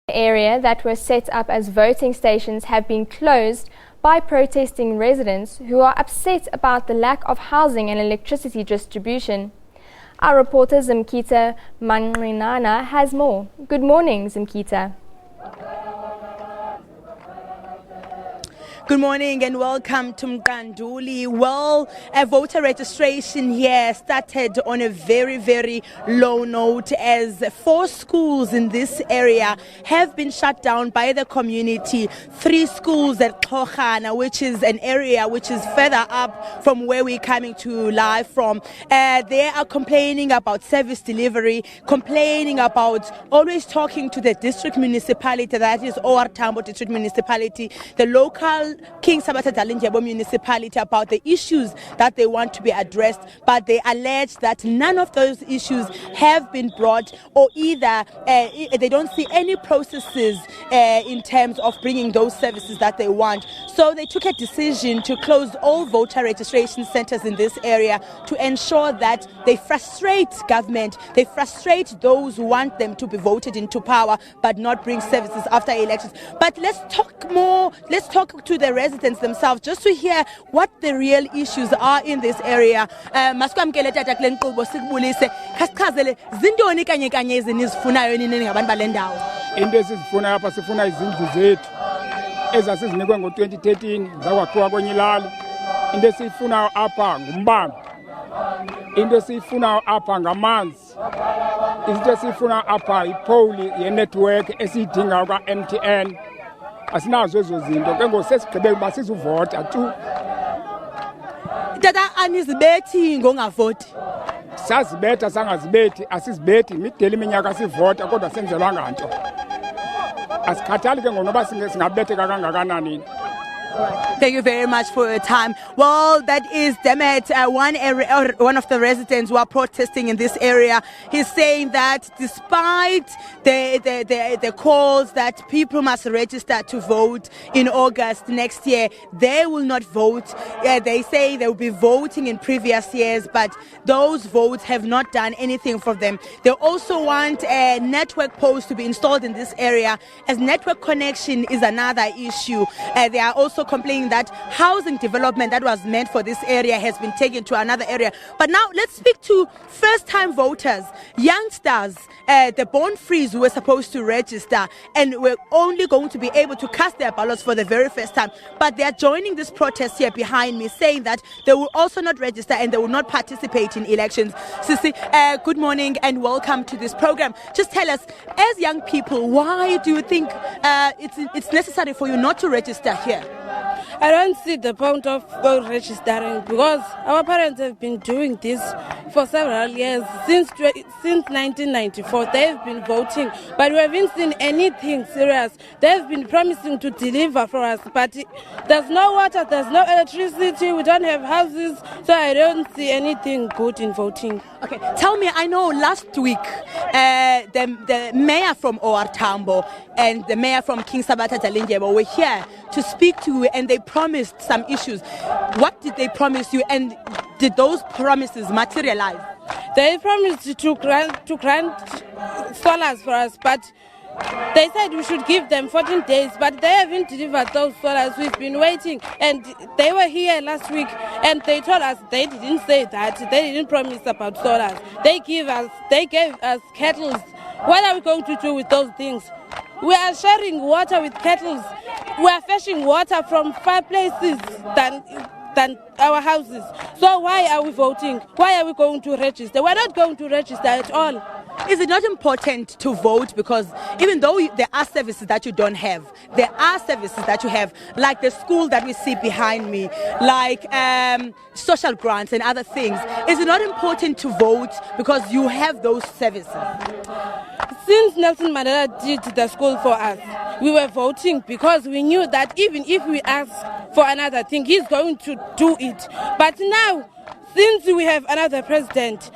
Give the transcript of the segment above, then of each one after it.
Area that were set up as voting stations have been closed by protesting residents who are upset about the lack of housing and electricity distribution. Our reporter Zimkhitha Manqinana has more. Good morning, Zimkhitha. Good morning and welcome to Mqanduli. Well, voter registration here started on a very low note as 4 schools in this area have been shut down by the community. 3 schools at Mqa-ndu-li, which is an area which is further up from where we're coming to live from. They are complaining about service delivery, complaining about always talking to the district municipality, that is OR Tambo district municipality, the local King Sabatha municipality, about the issues that they want to be addressed, but they allege that none of those issues have been brought, or either they don't see any processes in terms of bringing those services that they want. So they took a decision to close all voter registration centers in this area to ensure that they frustrate government, they frustrate those who want them to be voted into power but not bring services after elections. But let's talk to the residents themselves just to hear what the real issues are in this area. Masikwamkele tata kule nkqubo sikubulise, khasichazele zintoni kanye kanye ezinizifunayo nini ngabantu bale ndawo. Into esizifuna apha sifuna izindlu zethu ezasizinikwe ngo-2013 zakwakhiwa kwenye ilali. Into esiyifunayo apha ngumbane, into esiyifunayo apha ngamanzi, into esiyifunayo apha yipowuli yenetwork esiyidingayo kwa-MTN. Asinazo ezo zinto ke ngosesigqibe uba sizuvota tu. Tata anizibethi ngongavoti? Sazibetha sangazibethi, asizibethi mideli iminyaka sivota kodwa senzelwanga nto. Asikhathali ke ngoba singabetheka kangakanani. Thank you very much for your time. Well, that is Demet, one of the residents who are protesting in this area. He's saying that despite the calls that people must register to vote in August next year, they will not vote. They say they will be voting in previous years, but those votes have not done anything for them. They also want a network post to be installed in this area, as network connection is another issue. They are also complaining that housing development that was meant for this area has been taken to another area. But now let's speak to first-time voters, youngsters, the born-frees who were supposed to register and were only going to be able to cast their ballots for the very first time. But they are joining this protest here behind me, saying that they will also not register and they will not participate in elections. Sisi, good morning and welcome to this program. Just tell us, as young people, why do you think it's necessary for you not to register here? I don't see the point of registering because our parents have been doing this for several years. Since 1994, they've been voting, but we haven't seen anything serious. They've been promising to deliver for us, but there's no water, there's no electricity, we don't have houses, so I don't see anything good in voting. Okay, tell me, I know last week the mayor from OR Tambo and the mayor from King Sabatha were here to speak to you, and they promised some issues. What did they promise you, and did those promises materialize? They promised to grant solars for us, but they said we should give them 14 days, but they haven't delivered those solars. We've been waiting, and they were here last week, and they told us they didn't say that. They didn't promise about solars. They gave us kettles. What are we going to do with those things? We are sharing water with kettles. We are fetching water from far places than our houses. So why are we voting? Why are we going to register? We're not going to register at all. Is it not important to vote? Because even though there are services that you don't have, there are services that you have, like the school that we see behind me, like social grants and other things. Is it not important to vote because you have those services? Since Nelson Mandela did the school for us, we were voting because we knew that even if we ask for another thing, he's going to do it. But now, since we have another president,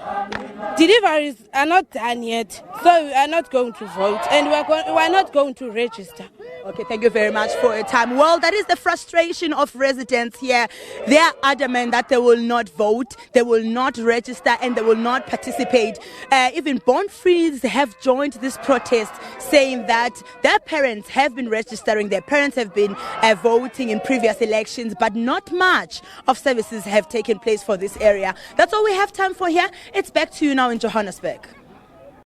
deliveries are not done yet, so we are not going to vote and we are not going to register. Okay, thank you very much for your time. Well, that is the frustration of residents here. They are adamant that they will not vote, they will not register, and they will not participate. Even born-frees have joined this protest, saying that their parents have been registering, their parents have been voting in previous elections, but not much of services have taken place for this area. That's all we have time for here. It's back to you now in Johannesburg.